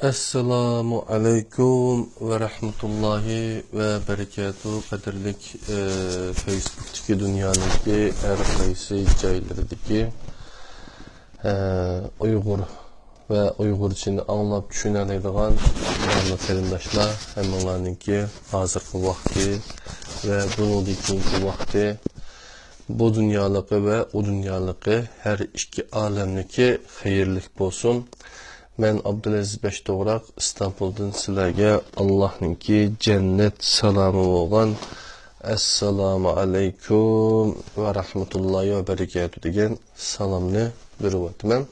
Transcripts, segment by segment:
Esselamu Aleyküm ve Rahmetullahi ve Berekatuhu. Kadirlik Facebook'taki dünyanın her kaysi caylarındaki Uygur ve Uygur için anlap düşüneleydiğen bazı karindaşlar hem onlarınki hazırkı vakti ve bunun ikinci vakti bu dünyalıkı ve o dünyalıkı her iki alemdeki hayırlık olsun. Ben Abdülaziz Beştoğrak İstanbul'dan sizlerge Allah'ınki cennet salamı olan Esselamu Aleyküm ve Rahmetullahi ve Berekatuhu degen salamını berip atman.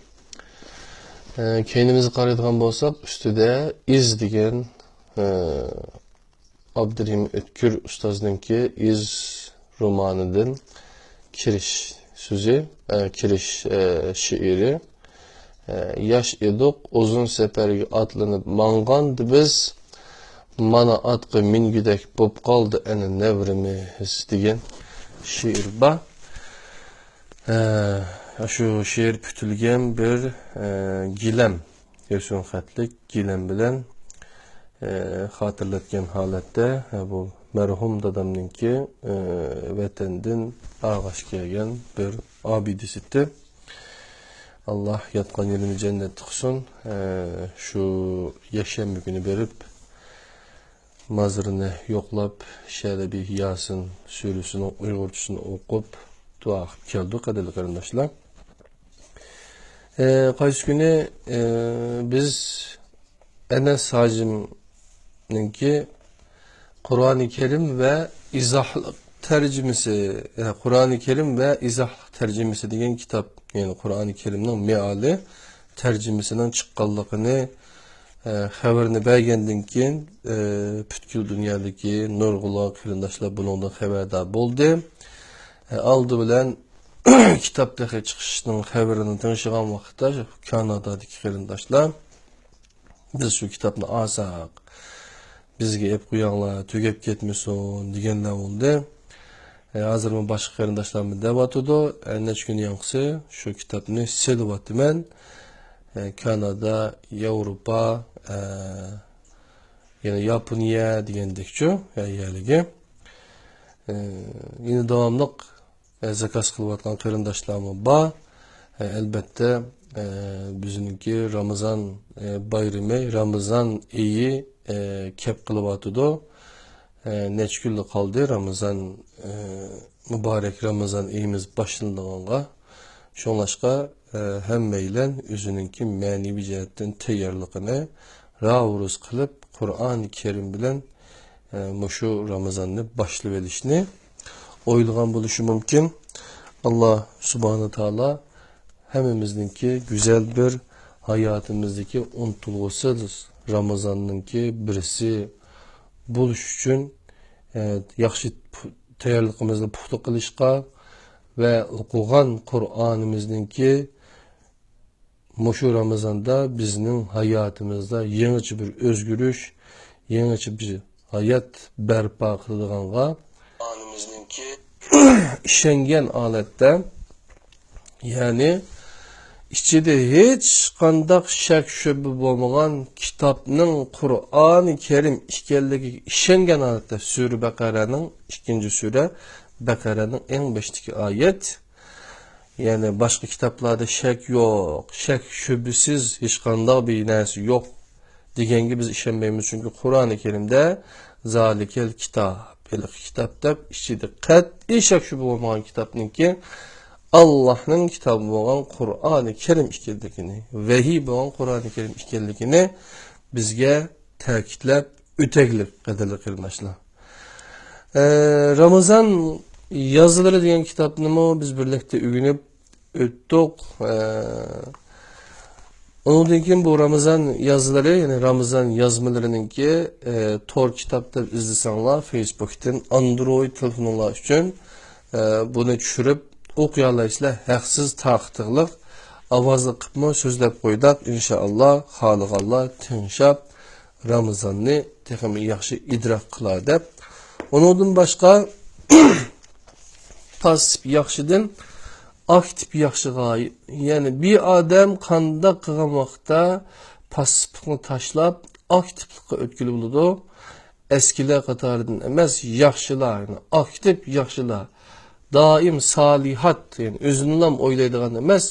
Keynimizi qaraydigan bolsak, üstüde iz degen Abdurrahim Ötkür ustazdınki iz romanıdın kiriş sözü, kiriş şiiri. Yaş edik, uzun seferge atlanıp mangandı biz. Mana atkı mingüdek bop kaldı eni nevrimiz degen şiir ba. Şu şiir pütülgen bir gilem, Yösün xatlik gilem bilen hatırlatken halette bu merhum dadamınki vatandın ağaç gelgen bir abidisitti. Allah yatkan yerimi cennet tutsun. Şu yaşam günü berip mazırını yoklap şöyle bir Yasin sürüsünü Uygurcusunu okup dua keldik kaderli kardeşler. Kaç günü biz Enes Hacim'ninki Kur'an-ı Kerim ve izahlık tercümesi, Kur'an-ı Kerim ve izah tercümesi degen kitap, yani Kur'an-ı Kerim'nin meali tercümesinden çıqqanlığını haberini bergenden keyin bütkül dünyadaki nurgula kırındaşlar bunundan haberdar boldu. Aldı bilen kitaptaki çıkışının haberini tanışıgan vaqtda Kanada'daki kırındaşlar biz şu kitapni alsak bizge ep kuyanlar tügep ketmesin degenler oldu. Hazır mı başka karındaşlarımı debatıdı. Neç gün yankısı şu kitapını selüvatı men Kanada, Avrupa, yani Japonya degendikçe yerligi. Yine devamlık zakaz kılıvatkan karındaşlarımı ba. Elbette bizimki Ramazan bayrımı, Ramazan iyi kep kılıvatıdı. Neç güllü kaldı Ramazan mübarek Ramazan iyimiz başlandığında şonlaşka hemmeylen üzününki manevi cihetten teyarlığını ravuruz kılıp Kur'an-ı Kerim bilen şu Ramazan'ı başlıverişini oyluğan buluşu mümkün. Allah Subhanahu Teala hemimizdeki güzel bir hayatımızdaki unutulgusuz Ramazan'ınki birisi buluş için yaxşı tayyorligimizni puxta qilishga ve o'qigan Qur'onimizningki mushu Ramazonda bizning hayotimizda yangicha bir o'zgarish, yangicha bir hayot barpo qiladiganға Qur'onimizningki ishongan holatda, ya'ni İçinde hiç kandak şek şübü bolmagan kitapның Kur'an-ı Kerim işkenligi işengen halatda Sure Bakara'nın 2. sure Bakara'nın en 5. ayet. Yani başka kitaplarda şek yok, şek şübüsüz hiç kandak bir nersi yok degenge biz işenmeymiz çünkü Kur'an-ı Kerim'de zalikel kitap, kitapta içinde qat'i şek şübü bolmagan kitapnınki Allah'ın kitabı olan Kur'an-ı Kerim işkellikini, vehiy olan Kur'an-ı Kerim işkellikini bizge ta'kidlab öteklik kadarlı kırnaşlar. Ramazan yazıları diyen kitabını biz birlikte ügünüp öttük. Onun için bu Ramazan yazıları, yani Ramazan yazmalarının ki tor kitapta izlesenler Facebook'tan Android telefonlar için bunu düşürüp okuyanlar haksız tahtırlık avazlı kıpma sözlep koydak. İnşallah halıqallah tinşap Ramazan'ını tekrar yaxşı idrak kılar dep. Ondan başka pasif yaxşıdın aktif yaxşığa, yani bir adam kanda kılamakta passivlikni tashlab aktivlikka o'tkili bo'ladi. Eskiler qatoridan emas, yaxshilar, yani aktiv yaxshilar, doim solihat, yani o'zini ham o'ylaydigan emas,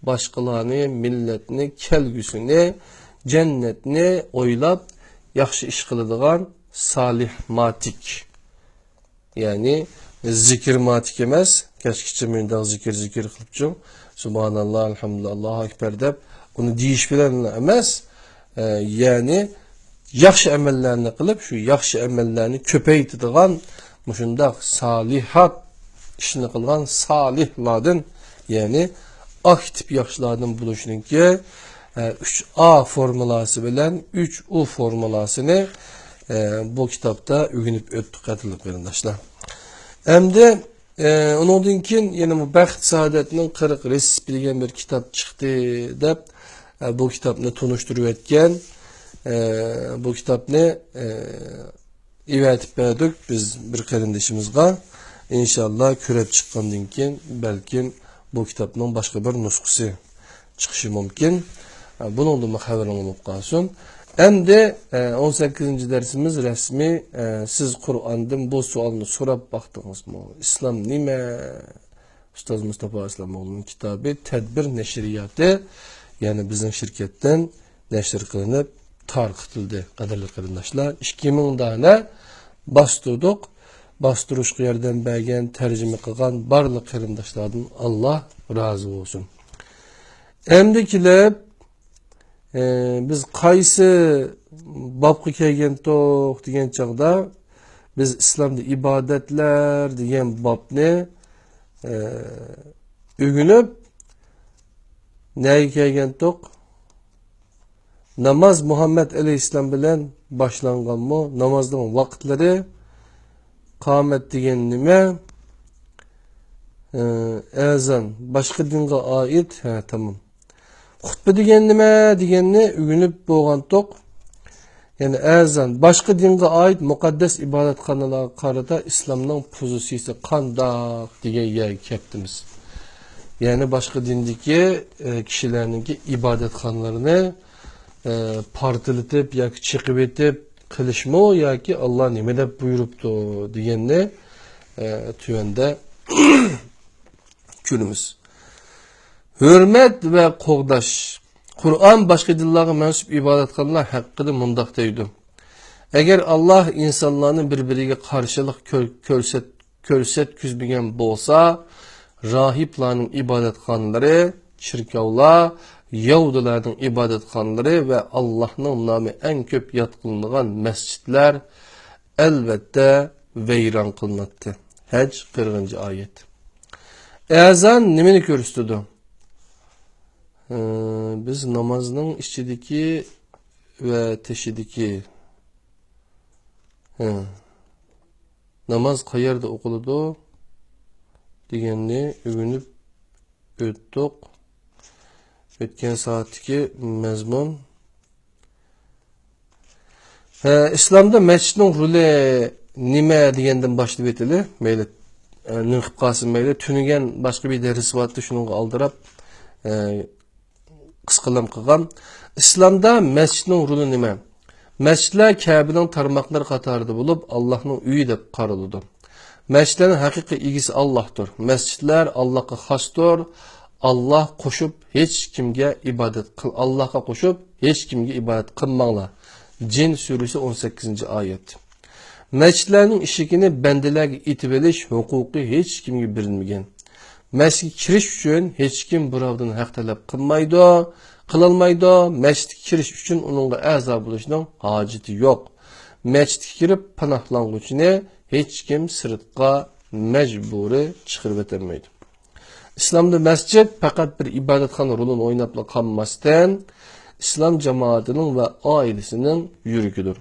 boshqalarni, millatni, kelgusini, jannatni o'ylab yaxshi ish qiladigan solihmatik. Yani zikirmatik emas, keşkiçe mendaq zikir qilibchim. Subhanallah, elhamdülillah, Allahu ekber deb uni deyish bilan emas, yani yaxshi amallarni qilib, shu yaxshi amallarni ko'paytiradigan mushundaq solihat ishni qilgan solihlardan, yani aktiv yaxshilardan bo'lishninki 3A formulasi bilan 3U formulasini bu kitapta öğünüp öttük qatılıp qarindoshlar. Endi ondan keyin yana bu baxt saodatning 40 resep degan bir kitap chiqdi deb bu kitapni tunishtirib o'tgan. Bu kitapni ivetib berdik biz bir qarindoshimizga. İnşallah ko'rib chiqqandan keyin balkim bu kitapning boshqa bir nusxasi chiqishi mumkin. Bunun da xabarim olib qolsin. Endi 18. dersimiz resmi siz Kur'an'dan bu sualını sorup baktınız mı? İslam nime? Ustaz Mustafa İslamoğlu'nun kitabı Tedbir Neşriyatı, yani bizim şirketten neşr kılınıp tarqıtıldı. Qadirli qarindoshlar, 2000 tane bastırdık. Bastırışqı yerden bergen, tercüme qilgan barliq qarindoshlardan Allah razı olsun. Emdikiler biz qaysi babga kelgan to'q degan chaqda biz islomda ibodatlar degan babni o'rganib nega kelgan to'q namoz Muhammad alayhissalom bilan boshlanganmi, namozning vaqtlari, qomat degan nima, azan boshqa dinga oid, tamam. Xutba degan nima deganni o'rganib bo'lgan to'q. Yani azan başka dinga oid muqaddas ibodatxonalarga qarata islomning pozitsiyasi qandoq degan yerga kelibmiz. Yani başka dindagi kishilarning ibodatxonalarini partilatib yoki chiqib etib qilishmi yoki Alloh nima deb buyuribdi deganni tuyanda kunimiz. Hürmet ve qo'g'dash. Kur'an başka dillarga mansub ibodatxonalar haqida mundaq deydi. Eğer Allah insanlarni bir-biriga qarshilik ko'rsatkizmagan bo'lsa, rahiblarning ibodatxonalari, chirkovlar, Yahudilarning ibodatxonalari ve Allah'ning nomi en ko'p yod qilinadigan masjidlar albatta vayron qilinadi. Haj 40-oyat. Azan nimani ko'rsatadi? Biz namazның içideki ve teşideki namaz qayerda o'qiladi deganni o'rganib o'tdik. O'tgan soatdagi mazmun. İslamda masjidning roli nima degandan boshlab o'tili. Mayli nunqib qolsin, mayli tunigan boshqa bir dars vaqtda shunga aldirab qisqalam qilgan. İslamda masjidning roli nima? Masjidlar Kabe'ning tarmoqlari qatorida bo'lib, Allohning uyi deb qaraladi. Masjidlarning haqiqiy egisi Allohdir. Masjidlar Allohga xosdir. Allah qo'shib hech kimga ibodat qil. Allohga qo'shib hech kimga ibodat qilmanglar. Jin surasi 18-oyat. Masjidlarning eshigini bandalarga etib olish huquqi hech kimga berilmagan. Masjidga kirish uchun hech kim birovdan haq talab qilolmaydi. Masjidga kirish uchun uningga a'zo bo'lishning hojati yo'q. Masjidga kirib panohlanguchini hech kim sirtqa majburi chiqarib o'tmaydi. İslamda masjid faqat bir ibodatxona rolini o'ynab qolmasdan islom jamoatining va oilasining yurigidir.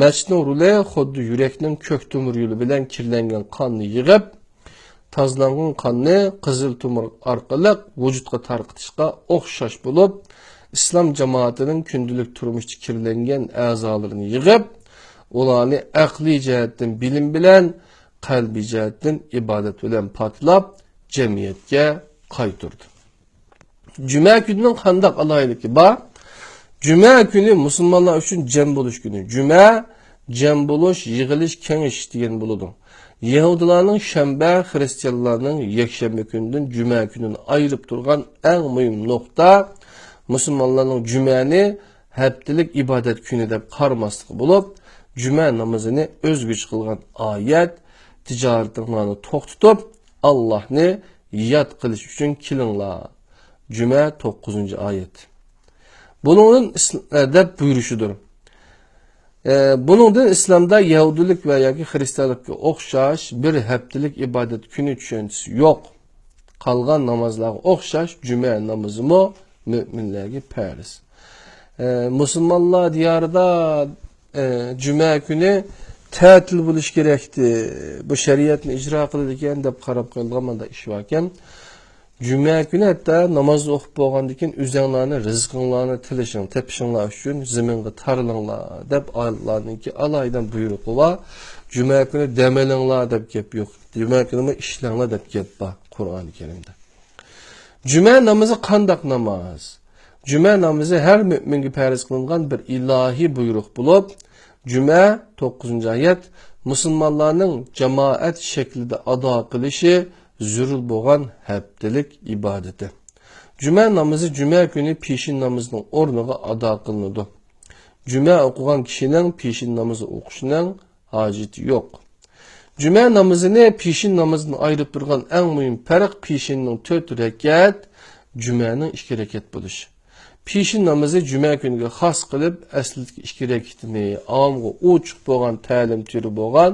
Masjidning roli xuddi yurakning ko'k tomir yo'li bilan kirlangan qonni yig'ib, tozlangan qonni qizil tomir orqali vujudga tarqatishga o'xshash bo'lib, islom jamoatining kundalik turmushda kirlangan a'zolarini yig'ib, ularni aqliy jihatdan bilim bilan, qalbiy jihatdan ibodat bilan poklab jamiyatga qaytardi. Juma kunining qandaq alaylıki bor? Cuma günü Müslümanlar üçün cem buluş günü. Cuma cem buluş, yığılış, kengiş degan bo'ladi. Yahudilarning shanba, Hristiyanlarning yakshanba kunidan Cuma günini ayırıp turgan eng muhim nokta Müslümanlarning Cumani haftalik ibadet günü deb qaramaslik bo'lib, Cuma namozini o'zguch qilgan oyat tijoratinglarni to'xtatib, Allohni yod qilish uchun kelinglar. Cuma 9-oyat. Bunun deb buyuruşudur. Bunun İslam'da Yahudilik veya Hristiyanlıkka o'xshash bir haftalik ibadet günü tushunchisi yo'q. Qolgan namozlarga o'xshash Cuma namozi mo müminlerge farz. Müslümanlar diyarida Cuma günü ta'til bo'lish kerakdi. Bu shariatni ijro qiladigan deb qarab qo'yilgan ish ekan. Cuma günü hatta namaz o'qib bo'lgandan keyin o'zinglarni rizqinglarni tilishing, tepishinglar uchun zaminga tarlinglar deb Allohninki alaydan buyruqi bor. Cuma günü demelinglar deb gap yo'q. Cuma günü ishlanglar deb gap bor Qur'oni Karimda. Cuma namozi qandoq namoz? Cuma namozi har mo'minga farz qilingan bir ilohiy buyruq bo'lib, Cuma 9-oyat musulmonlarning jamoat shaklida ado qilishi zürül bo'lgan haftalik ibadeti. Cuma namazı Cuma günü peşin namazının o'rniga ado qilinadi. Cuma o'qigan kishining peşin namazı o'qishining hojati yo'q. Cuma namazını peşin namazını ayırıp turgan eng muhim farq peşinning 4 rakat, Cuma'ning 2 rakat bo'lishi. Peşin namazı Cuma kuniga xos qilib, aslidagi 2 rakatni avamga ochiq bo'lgan ta'lim turi bo'lgan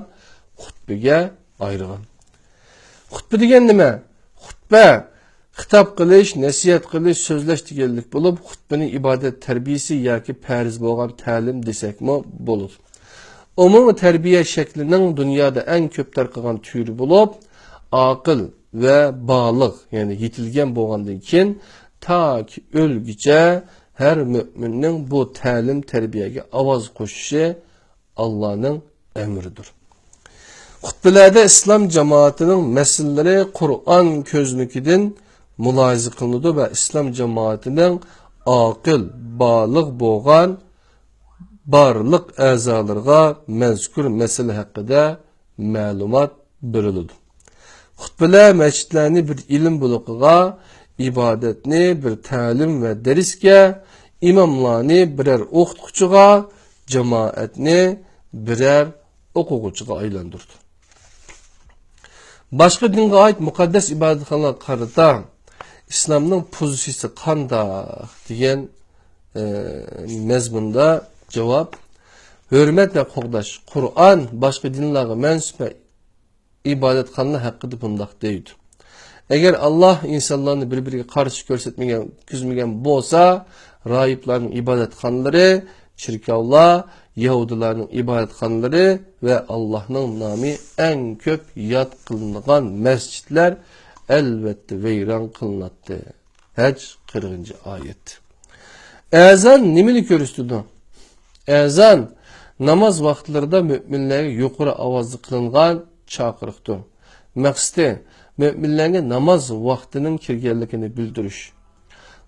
xutbaga ayirgan. Xutba degan nima? Xutba xitob qilish, nasihat qilish, so'zlash deganlik bo'lib, xutbaning ibodat tarbiyasi yoki farz bo'lgan ta'lim desakmi bo'ladi. Umumiy tarbiya shaklining dunyoda eng ko'p tarqalgan turi bo'lib, aql va baliq, ya'ni yetilgan bo'lgandan keyin taki o'lgicha har mo'minning bu ta'lim tarbiyaga ovoz qo'shishi Allohning emridir. Xutbalarda islom jamoatining masalalari Qur'on ko'znikidan mulohaza qilinadi va islom jamoatining aql, baliq bo'lgan barliq a'zolariga mazkur masala haqida ma'lumot beriladi. Xutbalar masjidlarni bir ilm buluqiga, ibodatni bir ta'lim va darsga, imomlarni birer o'qituvchiga, jamoatni birer o'quvchiga aylantirdi. Başka dinge ait mukaddes ibadetxonalar qarata İslamның pozitsiyasi qanday degan mazmunda javob hurmat va qo'g'dash. Qur'on boshqa dinlarga mansub ibodatxonalar haqida bundoq deydi. Agar Alloh insonlarni bir-biriga qarshi ko'rsatmagan, kuzmagan bo'lsa, rohiblarning ibodatxonalari, chirkovlar, Yahudilarning ibodatxonalari ve Allah'ның nomi en köp yad kılınan mescitler elbette veyran kılınatdı. Hac 40-ayet. Ezan nimini körüstüdü? Ezan namaz vaxtlarında müminlerge yukarı avazlı kılınan çakırıqtır. Məqsidi müminlerge namaz vaxtının kirgenlikini bildiriş.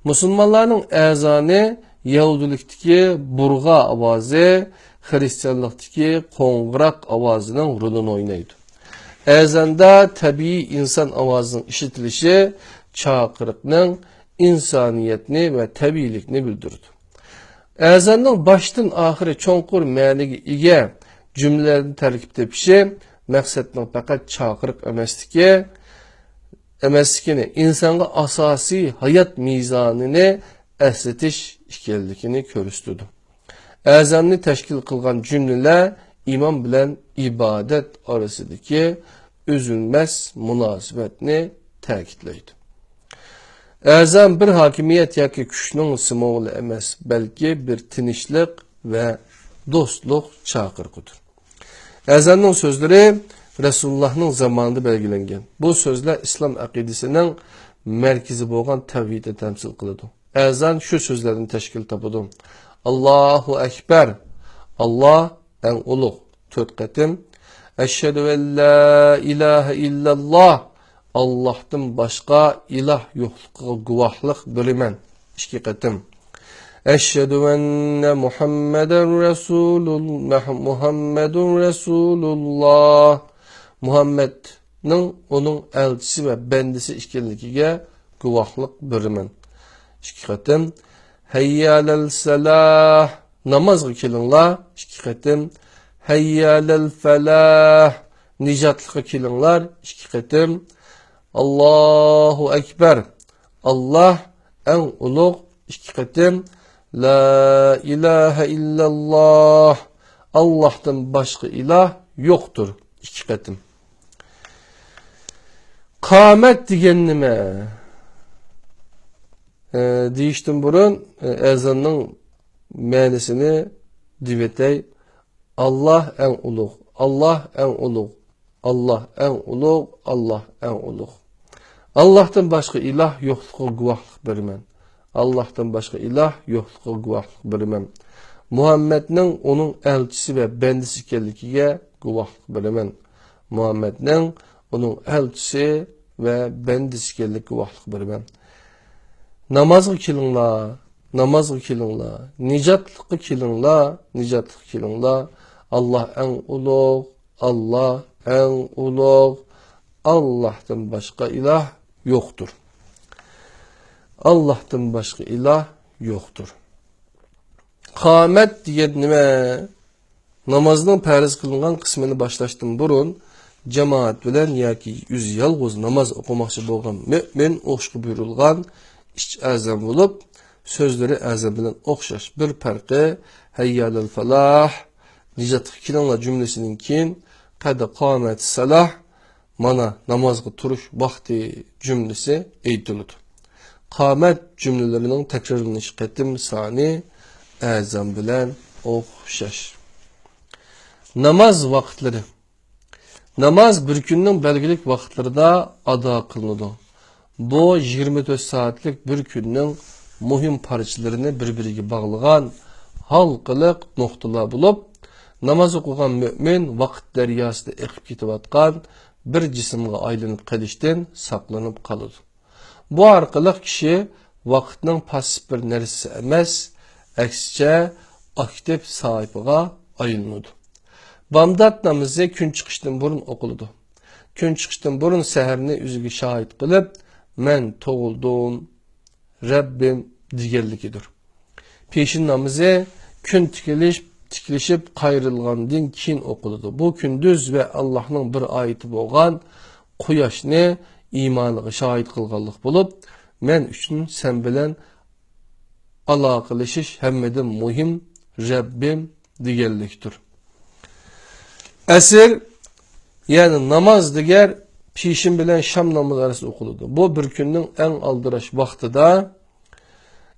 Müslümanların ezanı Yahudilikdeki burğa avazı, Hristiyanlıktaki qo'ng'iroq ovozining rolini o'ynaydi. Ezanda tabiiy inson ovozining ishitilishi chaqiriqning insoniyatni va tabiiylikni bildirdi. Ezanning boshdan oxiri cho'nqur ma'niga ega jumlalarni tarkib tepishi maqsadning faqat chaqiriq emasligini, insonga asosiy hayot mezonini esletish ekanligini ko'rsatdi. Ezanni tashkil qilgan jumlalar imom bilan ibodat orasidagi uzilmas munosabatni ta'kidlaydi. Ezan bir hokimiyat yoki kuchning simvoli emas, balki bir tinchlik va do'stlik chaqiriqidir. Ezanning so'zlari Rasulullohning zamonida belgilangan. Bu so'zlar islom aqidasining markazi bo'lgan tavhidni tamsil qiladi. Ezan shu so'zlardan tashkil topadi. Allahu Ekber. Allah en ulug'. 4 qatim. Eşhedü en la ilahe illallah. Allah'tan başka ilah yo'qligiga guvohlik beriman. 2 qatim. Eşhedü enne Muhammedun Resulullah. Muhammed'nin onun elçisi ve bendisi işkenligiga guvahlık berimen. İki qatim. Hayyalel salah. Namazga kelinglar. İki qatim. Hayyalel felah. Nijatlıqqa kelinglar. İki qatim. Allahu ekber. Allah en ulug'. İki qatim. La ilahe illallah. Allah'tan başka ilah yoktur. İki qatim. Kâmet degan nima? Deyishdan burun ezanning ma'nosini deb Allah en ulug'. Allah en ulug'. Allah en ulug'. Allah en ulug'. Allah'tan başka ilah yo'qligiga guvohlik beraman. Allah'tan başka ilah yo'qligiga guvohlik beraman. Muhammedning onun elçisi ve bendisi ekanligiga guvohlik beraman. Muhammedning onun elçisi ve bendisi ekanligiga guvohlik beraman. Namazga kelinglar, namazga kelinglar, nijatlikqa kelinglar, nijatlikqa kelinglar. Allah en ulug', Allah en ulug'. Allah'tan başka ilah yoktur. Allah'tan başka ilah yoktur. Kâmet degan nima? Namazning farz qilingan qismini boshlashdan burun jamoat bilan yoki o'zi yolg'iz namoz o'qimoqchi bo'lgan mu'min o'qishga buyurilgan ish azam bo'lib, so'zlari azam bilan o'xshash. Bir farqi hayyalal falah, nijatga kelinglar jumlasining keyin qad qomat salah, mana namozga turish vaqti jumlasi aytiladi. Qamat cümlelerinin tekrarlanış qatim sani azam bilan o'xshash. Namaz vaqtları. Namaz bir kunning belgilik vaqtlarida ado qilinadi. Bu 24 saatlik bir kunning muhim parçalarini bir-biriga bog'lagan halqiliq nuqtalar bo'lib, namoz o'qigan mu'min vaqt daryosida eqib ketayotgan bir jismga aylanib qolishdan saqlanib qoladi. Bu orqali kishi vaqtning pasif bir narsasi emas, aksicha aktiv sohibiga aylanadi. Bamdod namozi kun chiqishdan burun o'qiladi. Kun chiqishdan burun saharni o'ziga shohid qilib, men tug'ildim, Rabbim deganligidir. Peshin namozi kun tikilishib qayrilgandan keyin o'qiladi. Bu kunduz va Allohning bir oyati bo'lgan quyoshni iymoniga shohid qilganlik bo'lib, men uchun sen bilan aloqalashish hammadan muhim Rabbim deganlikdir. Asr, ya'ni namoz degan peshin bilan sham namozi arasida o'qiladi. Bu bir kunning eng aldirash vaqtida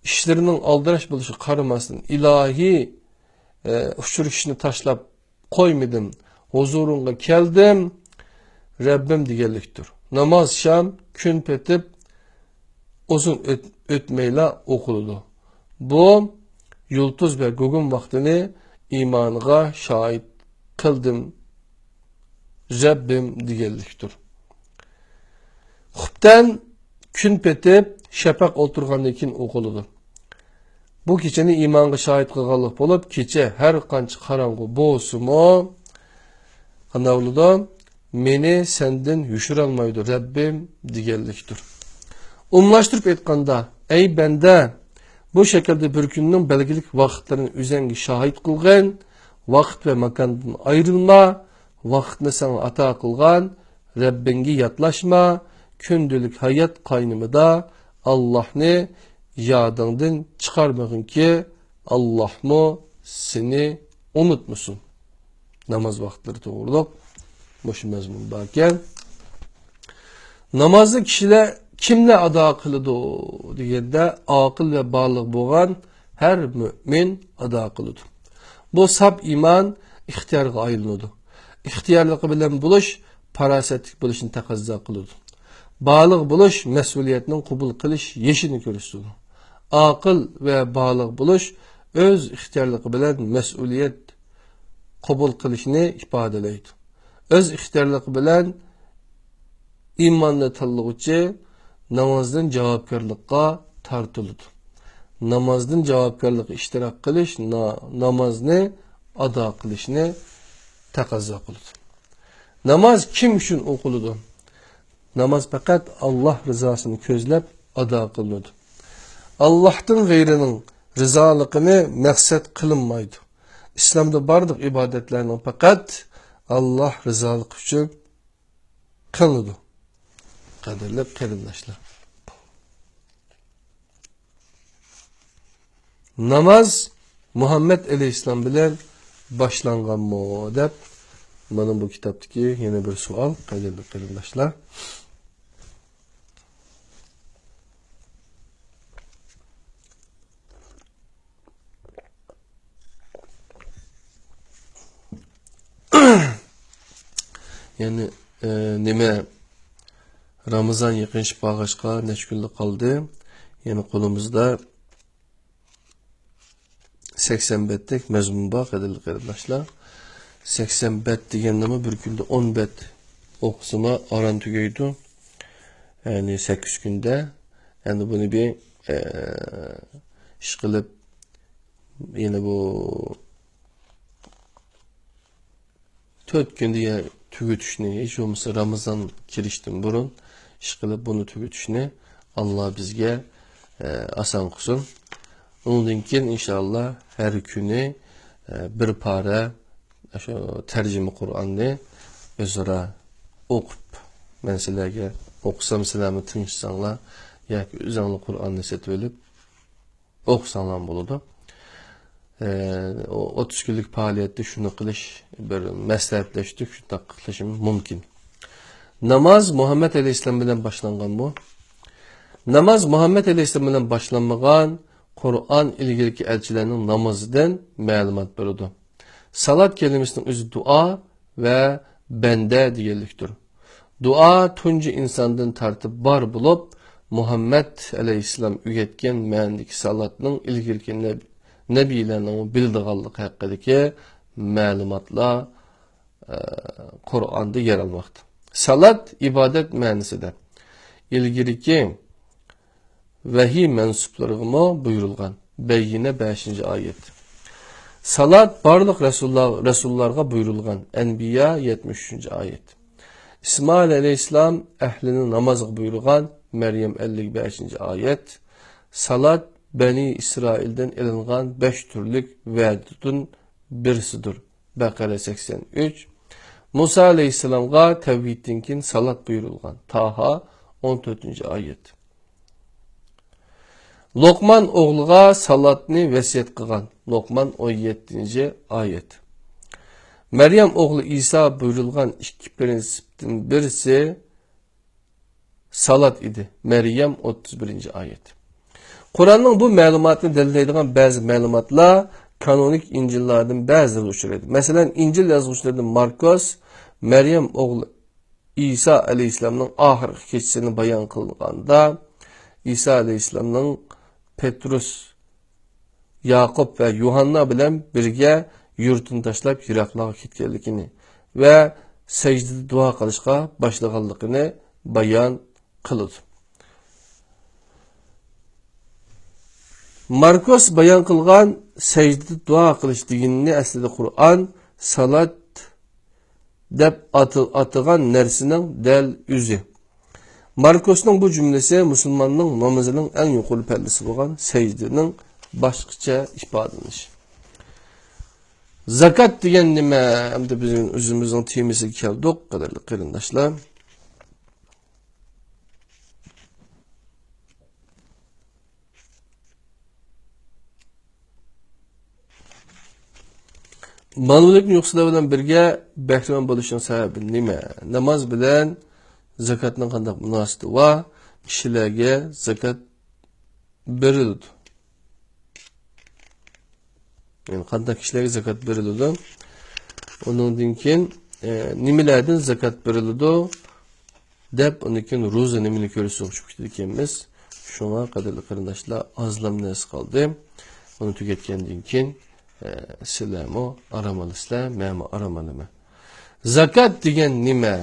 ishlarining aldirash bo'lishi qaramasdan ilohiy uchirishni tashlab qo'ymadim, huzuringa keldim, Rabbim deganlikdir. Namaz sham kun petib uzun o'tmayla o'qiladi. Bu yulduz ve gugum vaqtini iymoniga shohid qildim, Rabbim deganlikdir. Xubdan kun petib shafaq o'tirgandan keyin o'qiladi. Bu kechani iymonga shohid qilganlik bo'lib, kecha har qancha qorong'u bo'lsa-mo, qanday bo'ladi? Meni senden yushirolmaydi Rabbim deganlikdir. Umlashtirib aytganda, ey banda, bu şekilde bir kunning belgilik vaqtlarini o'zingga shohid qilgan, vaqt va makondan ayrılma, vaqtni sana ato qilgan Rabbingga yatlashma, kundilik hayot qaynimida Allohni yodingdan chiqarmag'inki, Allohmi seni unutmasin. Namoz vaqtlari to'g'riliq bosh mazmun barkan. Namozni kishilar kimlar ado qiladi deganda, aql va baliq bo'lgan har mu'min ado qiladi. Bu sab iymon ixtiyorga aylanadi. İxtiyorligi bilan bo'lish farosatlik bo'lishni taqozo qiladi. Baliq bo'lish mas'uliyatni qabul qilish yeshini ko'rsatadi. Aql va baliq bo'lish o'z ixtiyorligi bilan mas'uliyat qabul qilishni ifodalaydi. Öz ixtiyorligi bilan iymonni tanlovchi namozdan javobgarlikqa tortiladi. namazdan javobgarlikqa ishtirok qilish, namozni ado qilishni taqozo qiladi. Namoz kim uchun o'qiladi? Namoz faqat Alloh rizosini ko'zlab ado qilinadi. Allohdan g'ayrining rizoligini maqsad qilinmaydi. İslamda barliq ibodatlarning faqat Alloh rizoligi uchun qilinadi. Qadrli qarindoshlar. Namaz Muhammed Aleyhisselam bilen başlanganmı deb mana bu kitaptaki yeni bir sual qadrli qarindoshlar. Yani nime Ramazan yaqinlashib bag'ishqa necha kunlik qoldi. Yani qo'limizda 80 betlik mazmun bor qadrli qarindoshlar. 80 bet deganimi bir kunda 10 bet o'qisima aran tugaydi. Yani 8 kunda. Yani bunu bir ish qilib yine bu 4 kunda ya tugutishni, hiç olmasa Ramazan kirishdan burun ish qilib buni tugutishni Allah bizga asan qilsin. Ondan keyin inşallah her günü bir para şu tercüme Kur'an'ı özara okup ben sizlerge okusam sizlerimi tinçsanlar ya ki üzerine Kur'an'ı setvelip okusanlar buludu. O 30 günlük faaliyette şunu kılış bir mesleğetleştik, şunu kılışım mümkün. Namaz Muhammed Aleyhisselam bilen başlangan bu. Namaz Muhammed Aleyhisselam bilen başlanmagan Kur'an ilgili elçilerinin namazından məlumat verildi. Salat kelimesinin özü dua ve bende diyeliktir. Dua tuncu insandan tartib bar bulup Muhammed Aleyhisselam üretken məndiki salatının ilgili nebilerinin bildiğallık hakkındaki məlumatla Kur'an'da yer almakta. Salat ibadet mənisidir. İlgili vahiy mensuplarına buyurulgan. Beyyine 5. ayet. Salat barlıq Resullarga buyurulgan. Enbiya 73. ayet. İsmail Aleyhisselam əhlinin namazı buyurulgan. Meryem 55. ayet. Salat Beni İsrail'den elingan 5 türlük vədudun birisidir. Bakara 83. Musa Aleyhisselam'a tevhidinkin salat buyurulgan. Taha 14. ayet. Lokman oğluğa salatni vesiyet qilgan. Lokman 17. ayet. Meryem oğlu İsa buyurulgan iki prensipten birisi salat idi. Meryem 31. ayet. Kur'an'ın bu məlumatını delileydiğen bazı məlumatlar kanonik İncil'lerden bazıları uçuruydu. Mesela İncil yazmışlardan Markos, Meryem oğlu İsa Aleyhisselam'ın ahir keçisini bayan kılganda İsa Aleyhisselam'ın Petrus, Yakup ve Yuhanna bilen birge yurtunu taşlap Iraklığa ketkenligini ve secdede dua kılışqa başlaganligini bayan kılıdı. Markos bayan kılgan secdede dua kılış deginini aslida Kur'an salat deb atıgan nersinin del yüzü. Markos'un bu cümlesi Müslümanның namazının en yukarı perdesi olan secdenin başkaça ifadelenişi. Zakat degan nima? Hem de bizim özümüzün temisi keldik, kadarlı qarindoshlar. Manulik yo'qsizlar bilan birga bahramand bo'lishning sababi nima? Namoz bilan zakatning qanday munosabati va kishilarga zakat beriladi. Yani qanday kishilarga zakat beriladi? Ondan keyin nimalardan zakat beriladi deb undan keyin ro'za nimani ko'rishga chiqib ekanmiz. Shunga qadrli qarindoshlar, ozlam narsa qoldi. Uni tugatgandan keyin sizlarmi aramalıslar, men aramalama. Zakat degan nima?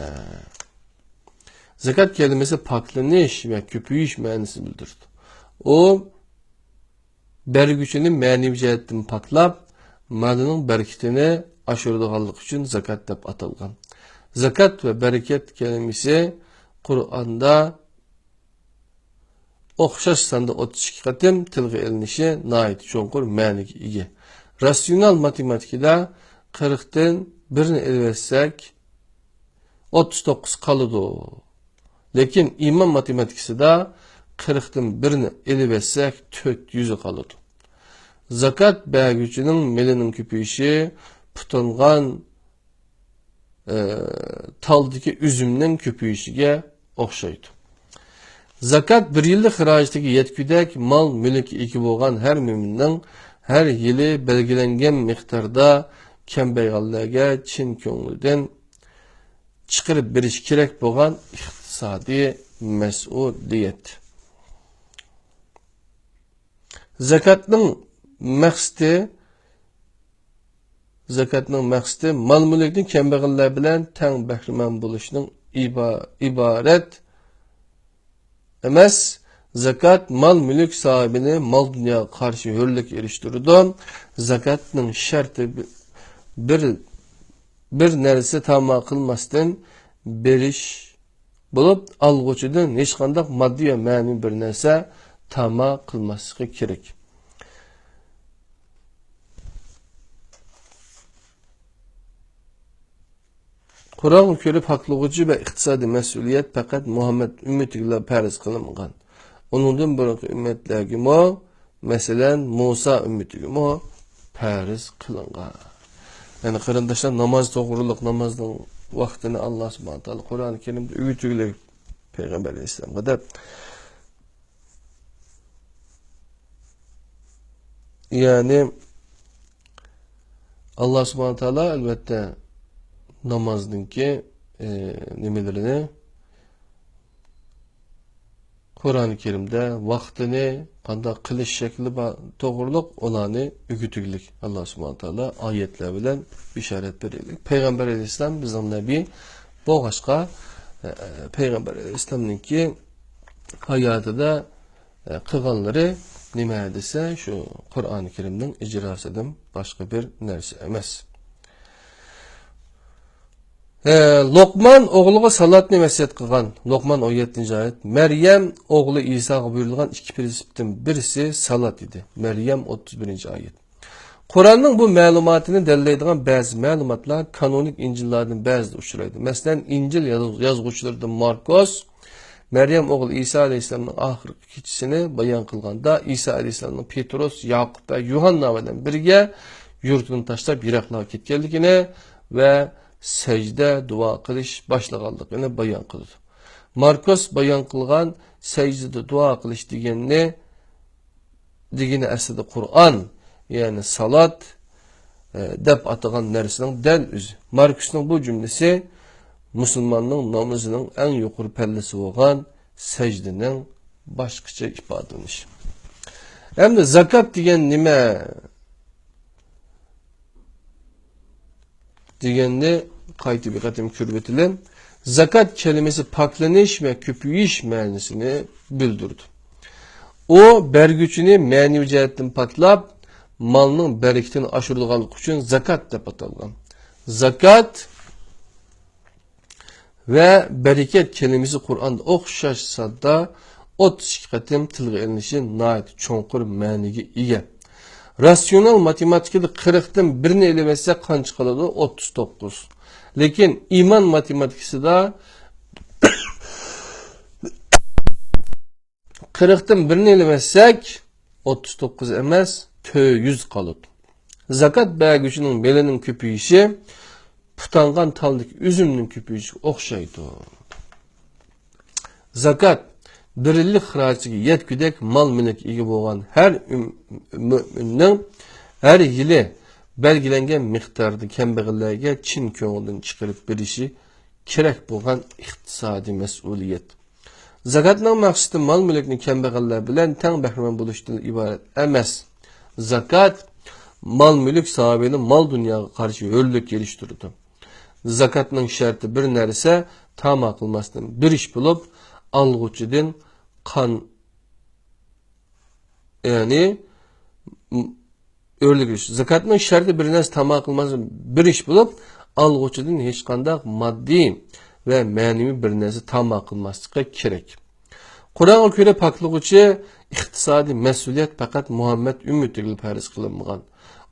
Zakat kelimesi paklanish ve köpüyüş ma'nosini bildirdi. O bergüçünü ma'naviy jihatdan paklab, malining barakatini oshiradiganlik uchun zakat deb atalgan. Zakat ve bereket kelimesi Kur'an'da o'xshash sanda 32 qatim tilga ilinishi nihoyat cho'nqur ma'niga ega. Rasyonal matematikada 40 dan birini elversak 39 qoladi. Lekin iman matematikasida 40 dan birini elversak 400 qoladi. Zakat bergüçünün melinin köpüyüşü putangan taldaki üzümnin köpüyüşüge o'xshaydi. Zakat bir yıllık xirajdagi yetküdek mal mülk eki bo'lgan her müminning her yili belgilengen miqdarda kambag'allarga chin ko'ngildan chiqarib berish kerak bo'lgan iqtisodiy mas'uliyat. Zakatning maqsadi mal mülkni kambag'allar bilan teng bahramand bo'lishning iborat emas. Zakat mal mülk sahibini mal dünyaya karşı hürlük eriştirdi. Zakatның şartı bir neresi tamam kılmasdan beriş bulup algıçıdan hiç kandak maddi ve mani bir nerse tamam kılması gerek. Kur'an-ı Kerim haklılığı ve iktisadi mesuliyet fakat Muhammed ümmetiyle periz kılıngan. Onundan bırakı ümmetlerge mo, mesela Musa ümmetiyle mo periz kılıngan. Yani kırındaşlar namaz doğruluk, namazın vaktini Allah subhanahu ta'ala Kur'an-ı Kerim'de üyütüyle Peygamber Aleyhisselam kadar. Yani Allah subhanahu ta'ala elbette namazdınki nimelerini Kur'an-ı Kerim'de vaktini kanda kılış şekli doğruluk olanı ügütüglük Allah subhanahu ta'ala ayetler bilen işaret verildik. Peygamber Aleyhisselam bizim nebi bu başka Peygamber Aleyhisselam'ınki hayatı da kıganları nime edilse şu Kur'an-ı Kerim'den icrasıdan başka bir nersi emez. Lokman oğluğa salatni vasiyat qilgan. Lokman 17-ayet. Meryem oğlu İsa'ga buyurilgan iki prinsipten birisi salat idi. Meryem 31-ayet. Kur'an'ın bu ma'lumotini dalillaydigan ba'zi ma'lumotlar kanonik İncillardan ba'zida uchraydi. Masalan, İncil yozuvchilaridan Markos Meryem oğlu İsa Aleyhisselam'ın ahirki kechisini bayon qilganda İsa Aleyhisselam'ın Petrus, Yaqub va Yuhanna bilan birga yurtini tashlab Yiroqlarga ketganligini ve secde dua qilish başlaganligini bayon qildi. Markos bayon qilgan secdede dua qilish degani aslida Qur'on, yani salat deb atagan narsaning dal o'zi. Markosning bu cümlesi musulmonning namozining eng yuqori pallasi bo'lgan secdening boshqacha ifodalanishi. Endi zakat degan nima? Deganni qayta bir qatim ko'rib o'tilim. Zakat kelimesi paklanish ve köpüyiş ma'nosini bildirdi. O bergüçünü ma'naviy jihatdan paklab, malning barakatini oshiradiganlik uchun zakat deb atalgan. Zakat ve bereket kelimesi Kur'an'da o'xshash sadda 32 qatim tilga ilinishi nihoyat cho'nqur ma'niga ega. Rasyonel matematikada 40'dan birini elemezsek qancha qoladi? 39. Lekin iman matematikasida 40'dan birini elemezsek 39 emas, 100 qoladi. Zakat bergüçünün belinin köpüyüşü putangan taldaki üzümnin köpüyüşü o'xshaydi. Zakat bir yillik xirajiga yetkudek mal mülk ega bo'lgan her müminning her yili belgilengen miqdarda kambag'allarga chin ko'ngildan chiqarib berishi kerak bo'lgan iqtisodiy mas'uliyat. Zakatning maqsadi mal mülkni kambag'allar bilan teng bahramand bo'lishdan iborat emas. Zakat mal mülk sahibini mal dunyoga qarshi hurlik geliştirdi. Zakatning sharti bir narsa tamam qilmasdan bir ish bo'lib, alg'uchidan yani örlügüş. Zakatning sharti bir narsa tamom qilmasdan bir ish bo'lib, alg'uchidan hech qanday moddiy va ma'naviy bir narsa tamom qilmasligi kerak. Qur'onga ko'ra poklig'uchi iqtisodiy mas'uliyat faqat Muhammad ummatiga farz qilinmagan.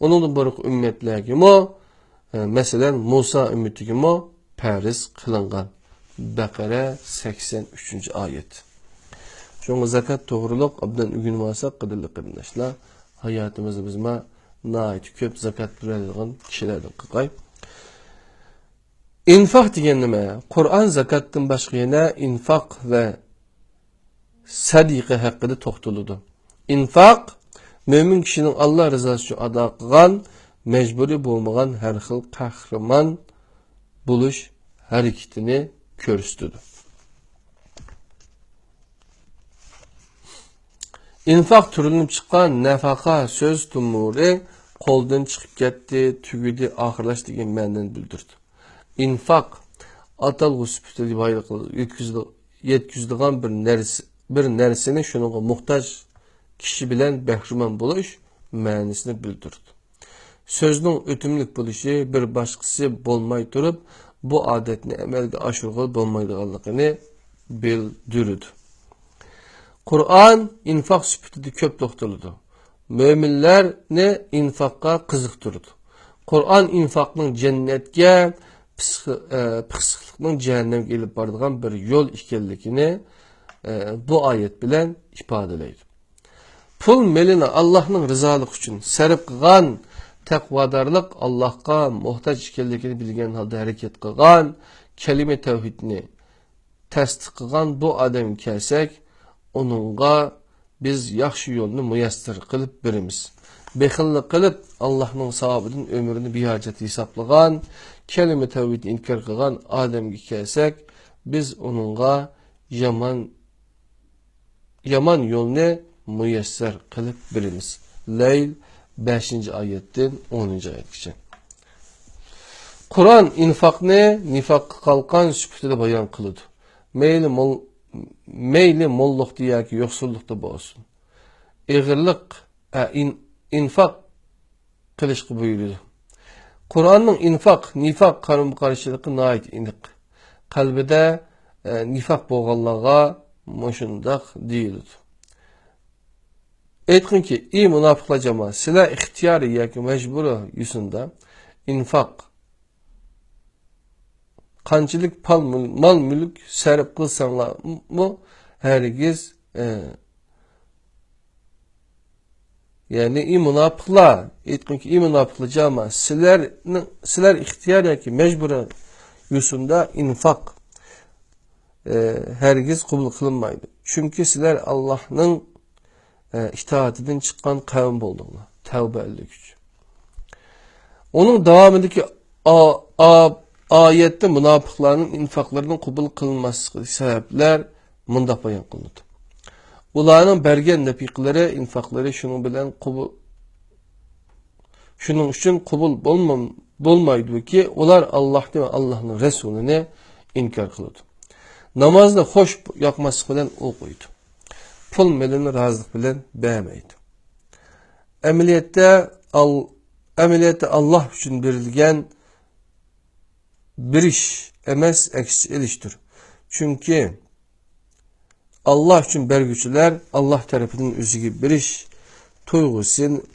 Onun boruq ümmetlerge masalan Musa ümmetiga farz qilingan. Baqara 83. ayet. Şoňa zakat toğruluq abdan ügün bolsa qadırlı qarindoshlar, hayatımızda bizma naýat köp zakat beradigan kişilerden qılay. İnfaq degan nima? Qur'on zakatdan boshqa yana infaq va sadiqa haqida to'xtaladi. Infaq mümin kişinin Allah rızası için ada qilgan, mecburi bo'lmagan har xil qahramon buluş hareketini ko'rsatadi. İnfaq türünüp çıkan nafaka söz tumuri qo'ldan chiqib ketdi, tugidi, oxirlash degan ma'noni bildirdi. İnfaq atalg'u sifatida boylik yetkizdigan bir narsani shunga muhtoj kishi bilan bahramand bo'lish ma'nosini bildirdi. Sözning o'timlik bo'lishi bir boshqasi bo'lmay turib, bu odatni amalga oshirg'ili bo'lmaydiganligini bildirdi. Qur'on infaq sifatida ko'p to'xtaladi. Mo'minlarni infaqqa qiziqtirdi. Qur'on infaqning jannatga, pishiqlikning jahannamga elib boradigan bir yo'l ekanligini bu oyat bilan ifodalaydi. Pul melini Allah'ning rizoligi uchun sarf qilgan, taqvodorlik Allohga muhtoj ekanligini bilgan holda harakat qilgan, kalima tavhidni tasdiq qilgan bu odam kelsak, onunğa biz yaxşı yolunu muyassar qilib berimiz. Bexillik qilib Allah'ның savabının ömrünü bihacet hesaplagan, kelime tevhidini inkar qilgan adamga kelsak, biz onunğa yaman yolunu muyassar qilib berimiz. Leyl 5. ayetden 10. ayetgacha. Kur'an infaqni nifaqqa qalqan sifatida bayon qiladi. Meyli mollukda yoki yo'qsullikda bo'lsin. Ig'irlik infaq qilishga buyurdi. Qur'onning infaq, nifaq qarama-qarshiligi nihoyat aniq. Qalbida nifaq bo'lganlarga mushundaq deyildi. Aytqinki, ey munofiqlar jamoat, sizlar ixtiyoriy yoki majburiy yusunda infaq qanchalik mal mülk sarf qilsanglar mu hergiz yani münafıklar aytqinki münafıklar jamoat sizlar ixtiyor yoki majburiy yusunda infaq hergiz qabul qilinmaydi. Chunki sizlar Allohning itoatidan chiqqan qavm bo'ldinglar. Tavba 53. Onun davomidagi ayette münafıkların infaklarının qabul kılınması sebepler mundaq bayan qılındı. Ularning bergen nafiqlari infaqlari şunun üçün qabul bo'lmaydi ki ular Allohni va Allohning rasulini inkar qiladi. Namozni xo'sh yoqmaslik bilan o'qiydi. Pul melini razılık bilan bermaydi. Ameliyatda Allah üçün berilgan bir iş emas aksi iliştir. Çünkü Allah için bergüçüler Allah tarafından özüge bir iş toygusu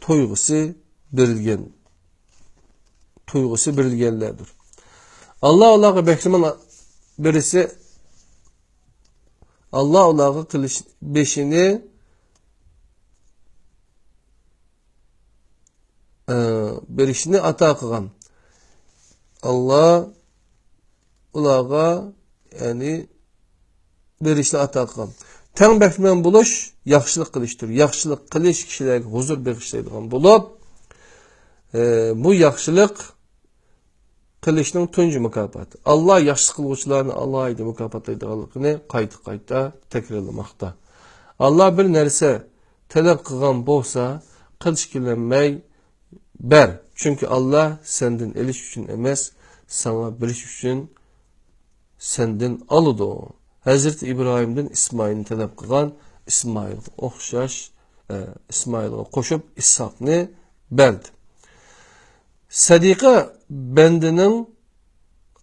berilgenlerdir. Allah'a beklemen birisi Allah'a kılıç beşini berişini ata kılan Allah ulağa yani berişli ataqan. Tən bəxtmən buluş, yaxşılıq qilishdir. Yaxşılıq qilish kişilərə huzur bəxşləydigan bo'lib, bu yaxşılıq qilishning tunji mukofoti. Allah yaxshi qiluvchilarni alohida mukofotlaydiganligini qayta takrorlamoqda. Allah bir narsa talab qilgan bo'lsa, qilishkilanmay ber. Chunki Allah senden elish uchun emas, sana berish uchun senden alıdı o. Hazreti İbrahim'den İsmail'in talep kılan İsmail o'xshash İsmail'e koşup İshak'ni berdi. Sadiqa bendinin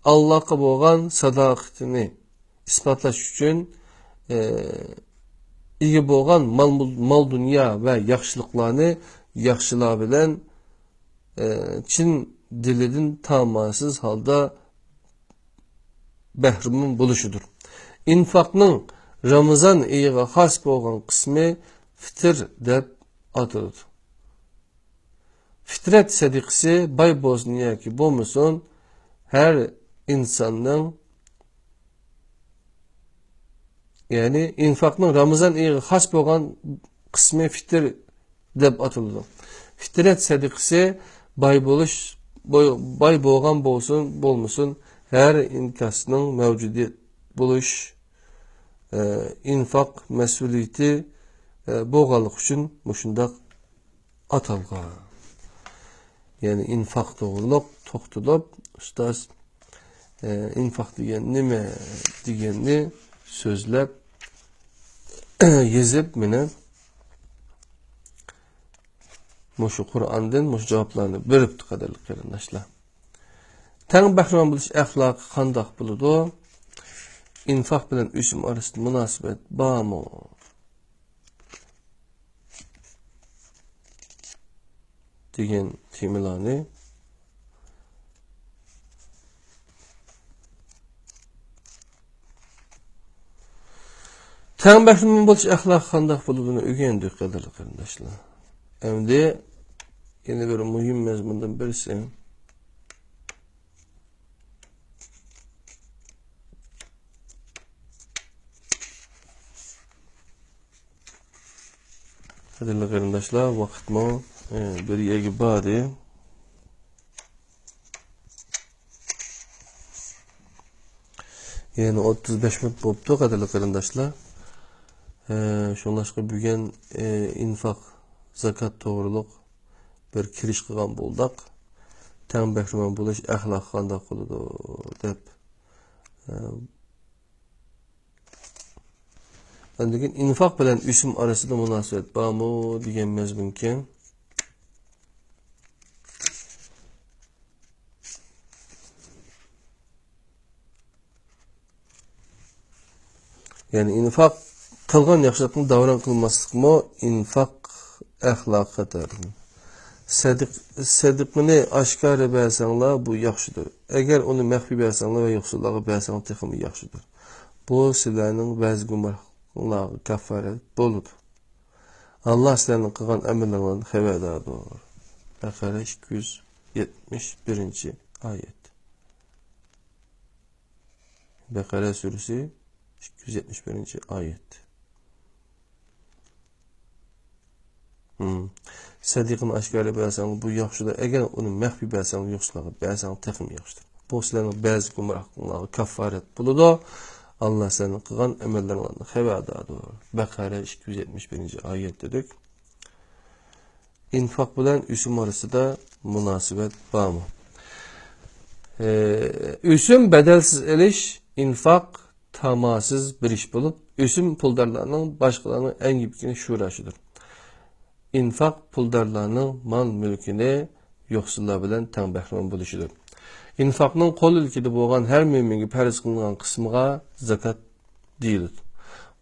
Allah'a boğan sadaqatini ispatlaş üçün iyi boğan mal dünya ve yaxşılıklarını yaxşıla bilen Çin dilinin tamansız halda behrimin buluşudur. İnfaqның Ramazan iyiğe has boğan kısmı fitir dep atılır. Fitret sadiqisi bay bozniya ki bolmasun her insanın yani infaqның Ramazan iyiğe has boğan kısmı fitir dep atılır. Fitret sadiqisi bay boğan bolsun bolmasun her inkasının mevcudi buluş infaq məsuliyeti boğalık üçün muşundaq atalğa. Yani infaq doğruluq toxtulub ustaz infaq degen nime degenni sözlep yezip mene muşu Kur'an'dan muşu cevaplarını beripti qadarlı qarindaşlar. Təng bəhrəman buluş əxlaqı qandaq buludu? İnfaq bilen üsüm arasında münasibet var mı? Degen temilani Təng bəhrəman buluş əxlaqı qandaq buludunu ögendik qadarlı qarindaşlar. Endi yeni bir mühim mezmundan birisi Qadirli qarindaşlar, vaqt mı bir yegi bari. Yani 35 minut boptu qadirli qarindaşlar. Şonlaşqa bügen infaq, zakat toğruluq bir kiriş qilgan boldak. Təng bəhrəman buluş əxlaq qandaq qılıdı dep. Andagin infaq bilen üsüm arasında münasibet var mı degen mezmunken yani infaq qılgan yaxşılıqni davran qılmaslık mı infaq əxlaqıdır. Sadiqini aşkar bəsənlər bu yaxşıdır. Eğer onu məxfi bəsənlər ve yoxsulluğa bəsənlər texmi yaxşıdır. Bu sizlərin bəzi günahlarına kəffarət boludur. Allah sizlərin qılğan əməllərindən xəbərdardır. Bəqərə 271. ayet. Bəqərə suresi 271. ayet. Sadiqin aşkarı bəsənlər bu yaxşıdır. Eğer onu məxfi bəsənlər yoxsulluğa bəsənlər texmi yaxşıdır. Bu sizlərin bəzi günahlarına kəffarət boludur. Allah senin qılğan əməllərindən xəbərdardır. Bəqərə 271. ayet dedik. İnfaq bilen üsüm arasında münasibet var mı? Üsüm bedelsiz eliş, infaq tamasız bir iş bulup, üsüm puldarlarının başkalarının en gibikini şuuraşıdır. İnfaq puldarlarının mal mülkini yoxsullar bilen təng bəhrəman buluşudur. İnfaqның qol ülkede boğan her müminge pərz qılınan kısmıga zakat deyilir.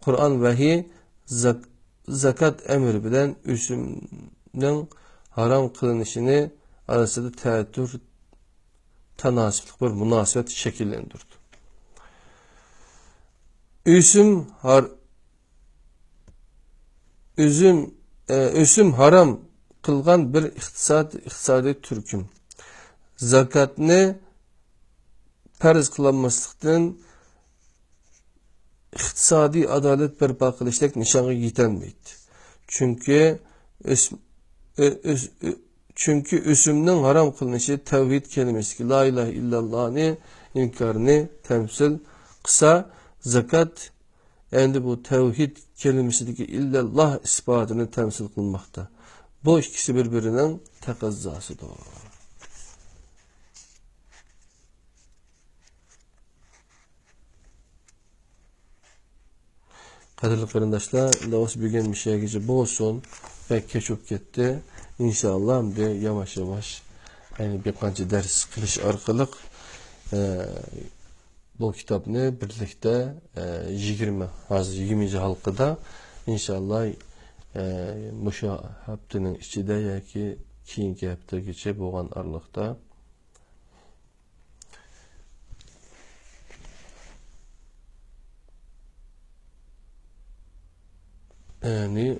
Kur'an vahiy zakat emri bilen üsümün haram kılınışını arasında təəttür tanasiplik bir münasibet şekillendirdi. Üsüm haram kılgan bir iktisadi türküm. Zakatni pərz kılanmaslıktan iktisadi adalet berpa qilishlik nişanı yetenmeydi. Çünkü üsümnin haram kılınışı tevhid kelimesi ki la ilahe illallah'ni inkarını temsil kısa zakat endi bu tevhid kelimesideki illallah ispatını temsil kılmakta. Bu ikisi birbirinin tekazzasıdır. Qadirli qarindaşlar, Laos bilgen bir şey gece bu olsun. ve keçip gitti. İnşallah de yavaş yavaş yani bir kanca ders kılış arkalık bu kitabını birlikte 20. halkada inşallah muşa haftanın içinde ya ki keyingi hafta geçe boğan aralıkta yani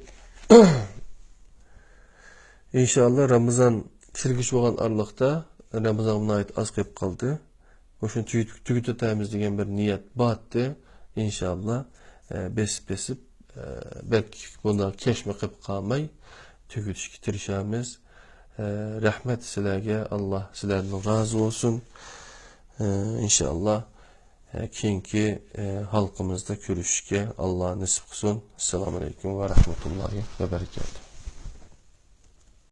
inşallah Ramazan kirgiç boğan aralıkta Ramazan'a ait az kayıp kaldı. Oşun tükütütemiz degen bir niyet battı. İnşallah besip belki bunda keşme kıp kalmay tükütüşki tirişamiz. Rahmet sizlerge, Allah sizlerden razı olsun. İnşallah keyinki halkımızda görüşke Allah nasip kılsın. Esselamu aleyküm ve rahmetullahi ve berekatuhu.